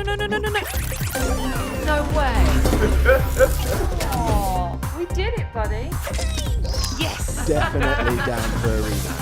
no. No way. Oh, we did it, buddy. Yes. Definitely down for a reason.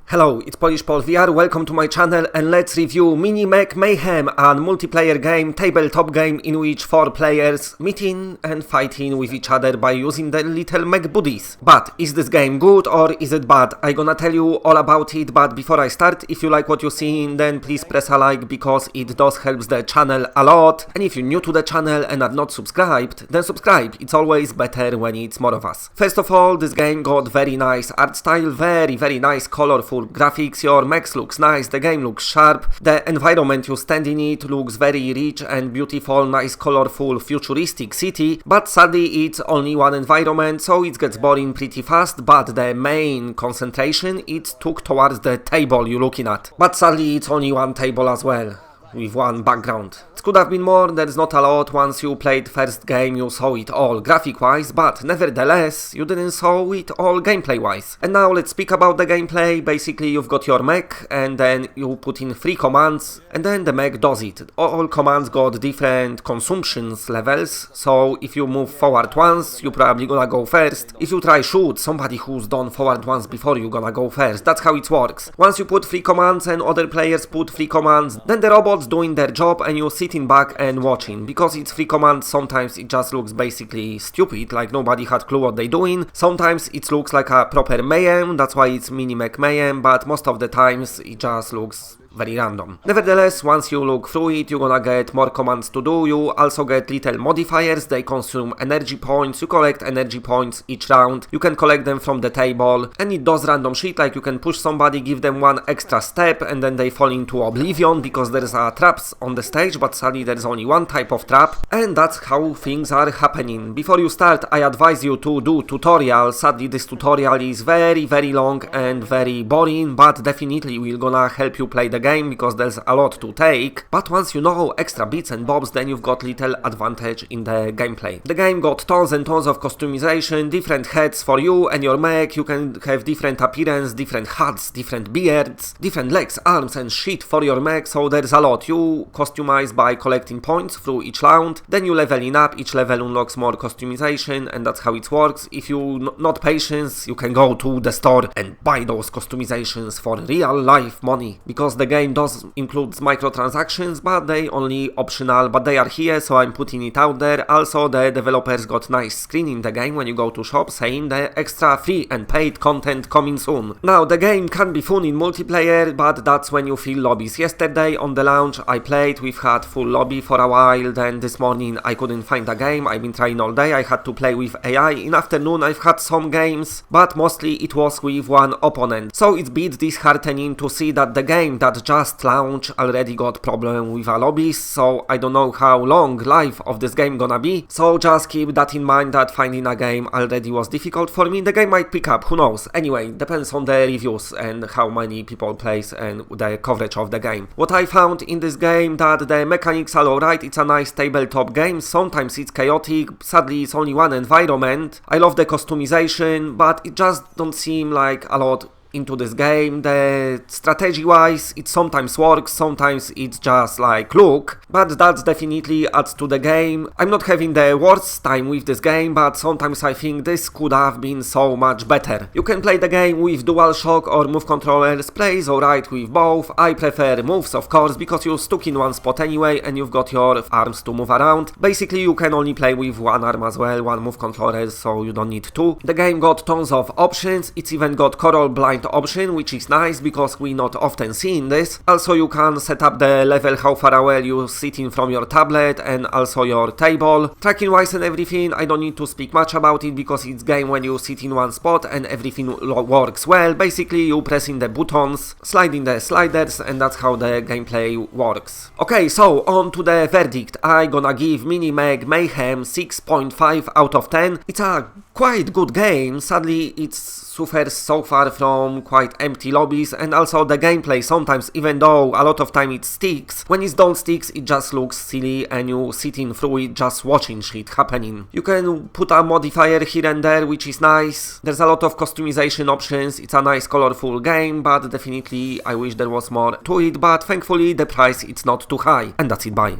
Hello, it's Polish Paul VR, welcome to my channel and let's review Mini Mech Mayhem, a multiplayer game, tabletop game in which 4 players meeting and fighting with each other by using their little mech buddies. But is this game good or is it bad? I'm gonna tell you all about it, but before I start, if you like what you're seeing, then please press a like because it does help the channel a lot. And if you're new to the channel and are not subscribed, then subscribe, it's always better when it's more of us. First of all, this game got very nice art style, very nice, colorful graphics, your mechs looks nice, the game looks sharp, the environment you stand in it looks very rich and beautiful, nice colorful futuristic city, but sadly it's only one environment, so it gets boring pretty fast, but the main concentration it took towards the table you're looking at. But sadly it's only one table as well, with one background. It could have been more, there's not a lot. Once you played first game you saw it all graphic wise, but nevertheless you didn't saw it all gameplay wise. And now let's speak about the gameplay. Basically you've got your mech and then you put in 3 commands and then the mech does it. All commands got different consumptions levels, so if you move forward once you're probably gonna go first. If you try shoot somebody who's done forward once before, you're gonna go first. That's how it works. Once you put 3 commands and other players put 3 commands, then the robot's doing their job and you're sitting back and watching. Because it's 3 commands, sometimes it just looks basically stupid, like nobody had clue what they're doing. Sometimes it looks like a proper mayhem, that's why it's Mini Mech Mayhem, but most of the times it just looks very random. Nevertheless, once you look through it, you're gonna get more commands to do. You also get little modifiers, they consume energy points, you collect energy points each round, you can collect them from the table, and it does random shit, like you can push somebody, give them 1 extra step, and then they fall into oblivion because there's traps on the stage, but sadly there's only 1 type of trap, and that's how things are happening. Before you start, I advise you to do tutorial. Sadly this tutorial is very long and very boring, but definitely will gonna help you play the game because there's a lot to take, but once you know extra bits and bobs, then you've got little advantage in the gameplay. The game got tons and tons of customization, different heads for you and your mech, you can have different appearance, different hats, different beards, different legs, arms and shit for your mech, so there's a lot. You customize by collecting points through each round, then you leveling up, each level unlocks more customization, and that's how it works. If you not patient, you can go to the store and buy those customizations for real life money, because the game does includes microtransactions, but they only optional, but they are here, so I'm putting it out there. Also the developers got nice screen in the game when you go to shop saying the extra free and paid content coming soon. Now the game can be fun in multiplayer, but that's when you fill lobbies. Yesterday on the launch I played, we've had full lobby for a while, then this morning I couldn't find a game, I've been trying all day, I had to play with AI. In afternoon I've had some games, but mostly it was with 1 opponent, so it's a bit disheartening to see that the game that just launched already got problem with a lobbies, so I don't know how long life of this game gonna be, so just keep that in mind that finding a game already was difficult for me. The game might pick up, who knows. Anyway, depends on the reviews and how many people plays and the coverage of the game. What I found in this game, that the mechanics are alright, it's a nice tabletop game, sometimes it's chaotic, sadly it's only 1 environment. I love the customization, but it just don't seem like a lot into this game. The strategy wise it sometimes works, sometimes it's just like look, but that's definitely adds to the game. I'm not having the worst time with this game, but sometimes I think this could have been so much better. You can play the game with DualShock or Move controllers, plays alright with both. I prefer moves of course, because you're stuck in 1 spot anyway and you've got your arms to move around. Basically you can only play with 1 arm as well, 1 move controller, so you don't need 2. The game got tons of options, it's even got choral blind option, which is nice because we not often seeing this. Also you can set up the level how far away you sitting from your tablet and also your table. Tracking wise and everything, I don't need to speak much about it because it's game when you sit in 1 spot and everything works well. Basically you pressing the buttons, sliding the sliders, and that's how the gameplay works. Okay, so on to the verdict. I gonna give Mini Mech Mayhem 6.5 out of 10. It's a quite good game, sadly it's suffers so far from some quite empty lobbies, and also the gameplay sometimes, even though a lot of time it sticks, when it don't sticks it just looks silly and you sitting through it just watching shit happening. You can put a modifier here and there, which is nice. There's a lot of customization options. It's a nice colorful game, but definitely I wish there was more to it, but thankfully the price it's not too high. And that's it, bye.